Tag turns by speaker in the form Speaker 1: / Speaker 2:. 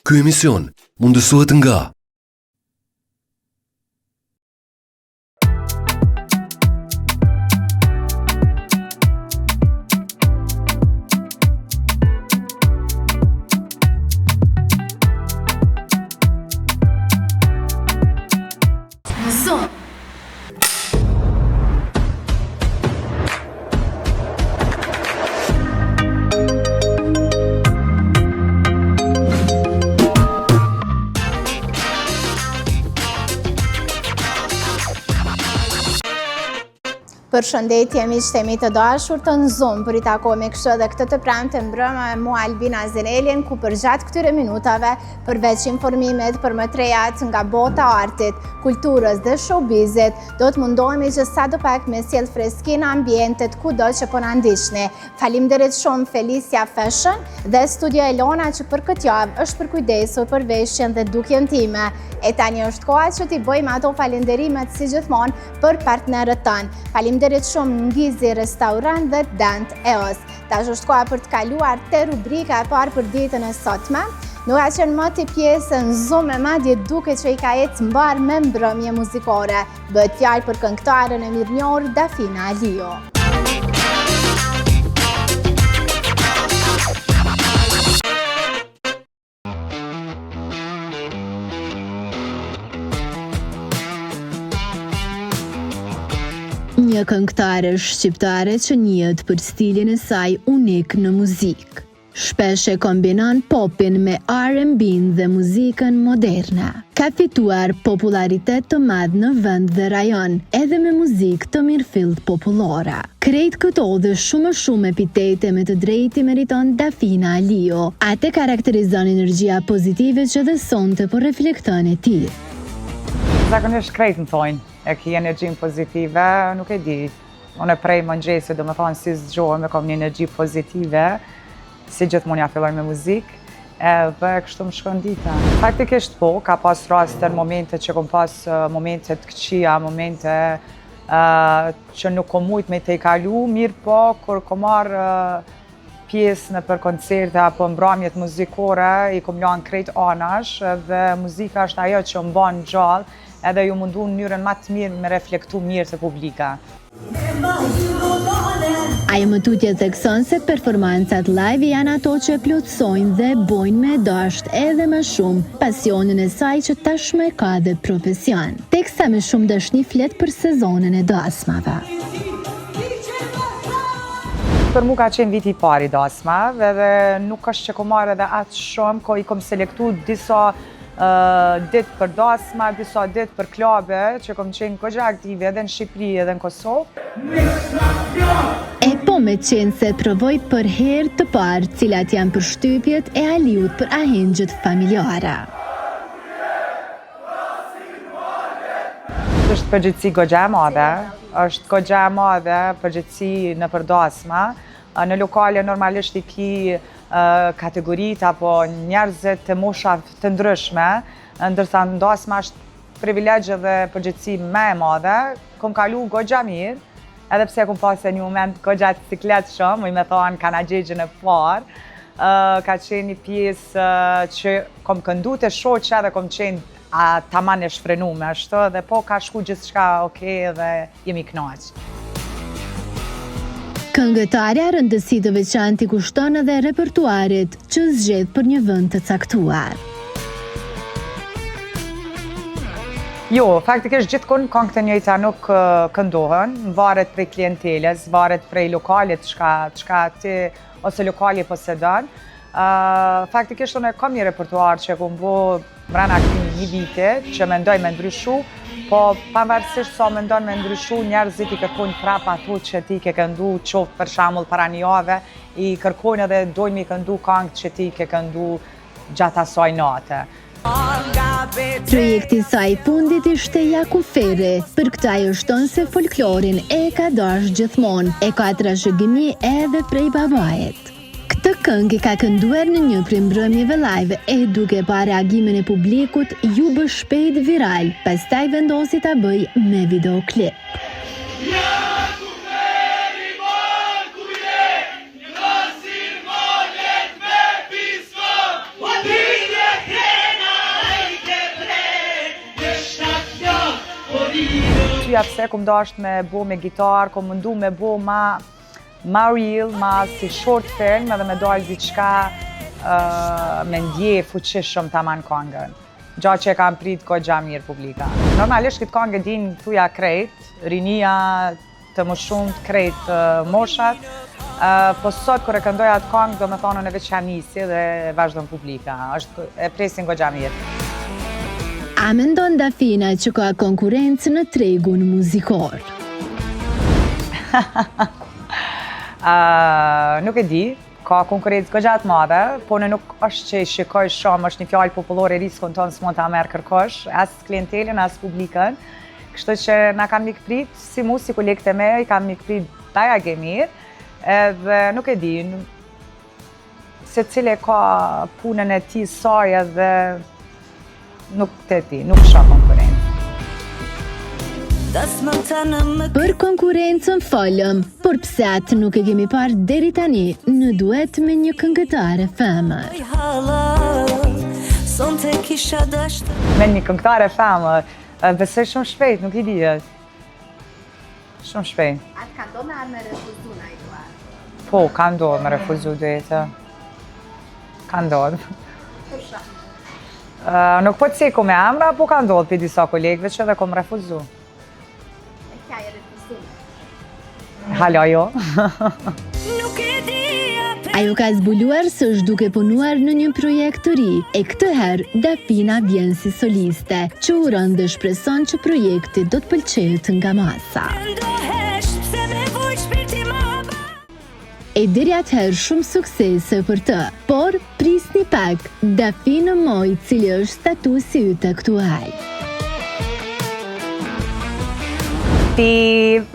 Speaker 1: Ky emision mundësohet nga
Speaker 2: Përshëndetje miqtemi të dashur të në Zoom, për i takojmë kështu edhe këtë të pranë të mbrëmë me mua Albina Zenelien, ku për gjatë këtyre minutave, përveç informimet për më trejat nga bota artit, kulturës dhe showbizit, do të mundohemi që sa do pak me sjell freski në ambientet ku do që po na ndiqni. Faleminderit shumë Felicia Fashion dhe Studio Elona që për këtë javë është përkujdesur për veshjen dhe dukjen time. E tani është koha që t'i bëjmë ato falenderimet si gjithmonë për partnerët tanë. Faleminderit shumë Ngizi Restaurant dhe Dant EOS. Tash është koha për të kaluar te rubrika e parë për ditën e sotme. Nuk ka qenë më të pjesën Zoom e madje duke që i ka ecë mbar me mbrëmje muzikore. Bëhet fjalë për këngëtaren e mirënjohur Dafina Alio.
Speaker 3: Një këngëtare shqiptare që njihet për stilin e saj unik në muzikë. Shpesh e kombinon popin me R&B-n dhe muzikën moderne. Ka fituar popularitet të madh në vend dhe rajon, edhe me muzikë të mirëfillt popullore. Krejt këto dhe shumë epitete me të drejti meriton Dafina Alio. Atë karakterizon energjia pozitive që dhe sonte po reflekton e tij.
Speaker 4: Zakonisht krejt më thonë, e ki energjin pozitive, nuk e di. Unë e prej mëngjesi, do me thonë si zgjohem e kom një energji pozitive, si gjithmonë ja filloj me muzikë, edhe kështu më shkon dita. Faktikisht po, ka pas raste në momente që kom pas momente të këqija, momente që nuk kom mujt me te i kalu, mirë po, kur kom marrë pjesë në për koncerte apo mbrëmjet muzikore, i kom lanë krejt anash, dhe muzika është ajo që më bën gjallë, edhe ju mundu në njërën ma të mirë me reflektu mirë të publika.
Speaker 3: Ajo më tutje thekson se performancat live janë ato që plotësojnë dhe bojnë me dasht edhe më shumë pasionin e saj që tashmë ka dhe profesion. Teksa me shumë dashni flet për sezonin e dasmave.
Speaker 4: Për mu ka qenë viti i parë i dasmave dhe nuk është që kom marrë edhe atë shumë, ko i kom selektu disa ditë për dasma, disa ditë për klabe, që kom qenë kogja aktive edhe në Shqipëri edhe në Kosovë.
Speaker 3: E po me qenë se provoj për herë të parë cilat janë përshtypjet e Aliut për ahengjët familjare.
Speaker 4: Është përgjithësi gogja e madhe, është gogja e madhe përgjithësi në për dasma. Në lokale normalisht i ki kategorit apo njerëzit të mosha të ndryshme, ndërsa në dasma është privilegje dhe përgjithësi me e madhe. Kom kalu gogja mirë, edhe pse kom pas e një moment gogja të ciklet shumë, më i me thonë kanagjegjën e parë. Ka qenë një pjesë që kom këndu të shoqe dhe kom qenë taman e shfrenume, ashtu, dhe po ka shku gjithçka okej dhe jemi kënaqë.
Speaker 3: Këngëtarja rëndësi të veçantë i kushton edhe repertuarit që zgjedh për një vend të caktuar.
Speaker 4: Jo, faktikisht gjithkund këngët e njëjta nuk këndohen, varet prej klienteles, varet prej lokalit çka ti ose lokali posedon. Faktikisht unë kam një repertuar që kom bo mrena këtij një vite që mendoj me ndryshu, po pavarësisht sa mendon me ndryshu, njerëzit i kërkojnë prap ato që ti ke këndu, qoftë për shembull para një jave, i kërkojnë edhe dojnë mi këndu këngët që ti ke këndu gjatë asaj nate.
Speaker 3: Projekti saj fundit ishte Jakufere, për këtë ajo shton se folklorin e ka dash gjithmonë, e ka trashëgimi edhe prej babait. Këtë këngë ka kënduar në një prej mbrëmjeve live e duke pa reagimin e publikut ju bë shpejt viral, pastaj vendosi ta bëj me videoklip.
Speaker 4: arsyeja pse kom dashur me bo me gitar, kom mundu me bo ma real, ma si short film edhe me dalë diçka me ndje fuqishëm taman këngën. Gjatë që e kam prit goxha mirë publika. Normalisht këtë këngë din thuja krejt, rinia të më shumt, krejt moshat, po sot kur e këndoj atë këngë do me thonë në veç jam nisi dhe vazhdon publika. E presin goxha mirë.
Speaker 3: A mendon Dafina që ka konkurrencë në tregun muzikor?
Speaker 4: Nuk e di, ka konkurrencë goxha të madhe, po në nuk është që i shikoj shumë, është një fjalë popullore riskon tonë s'mund ta merr kërkosh, as klientelin, as publikën. Kështu që na kanë mikprit, si mu, si kolegët e me, i kanë mikprit daja ge mirë, edhe nuk e di, se cile ka punën e ti saj edhe nuk të ti, nuk shoh konkurrencë.
Speaker 3: Për konkurrencën folëm, por pse atë nuk e kemi parë deri tani në duet me një këngëtare femër.
Speaker 4: Me një këngëtare femër, besoj shumë shpejt, nuk i dihet. Shumë shpejt.
Speaker 2: Atë ka do me refuzu në i duar?
Speaker 4: Po, ka ndodhë me refuzu duete. Ka ndodhë. Nuk po të ceku me emra, po ka ndodhë për disa kolegëve që edhe kom refuzu.
Speaker 2: E kja e refuzu?
Speaker 4: Hala jo.
Speaker 3: Ajo ka zbuluar së është duke punuar në një projekt të ri, e këtë herë Dafina vjen si soliste, që uron dhe shpreson që projekti do të pëlqejët nga masa. E deri atëherë shumë suksese për të, por prisni pak, Dafina Moj, cili është statusi yt aktual.
Speaker 4: Pip.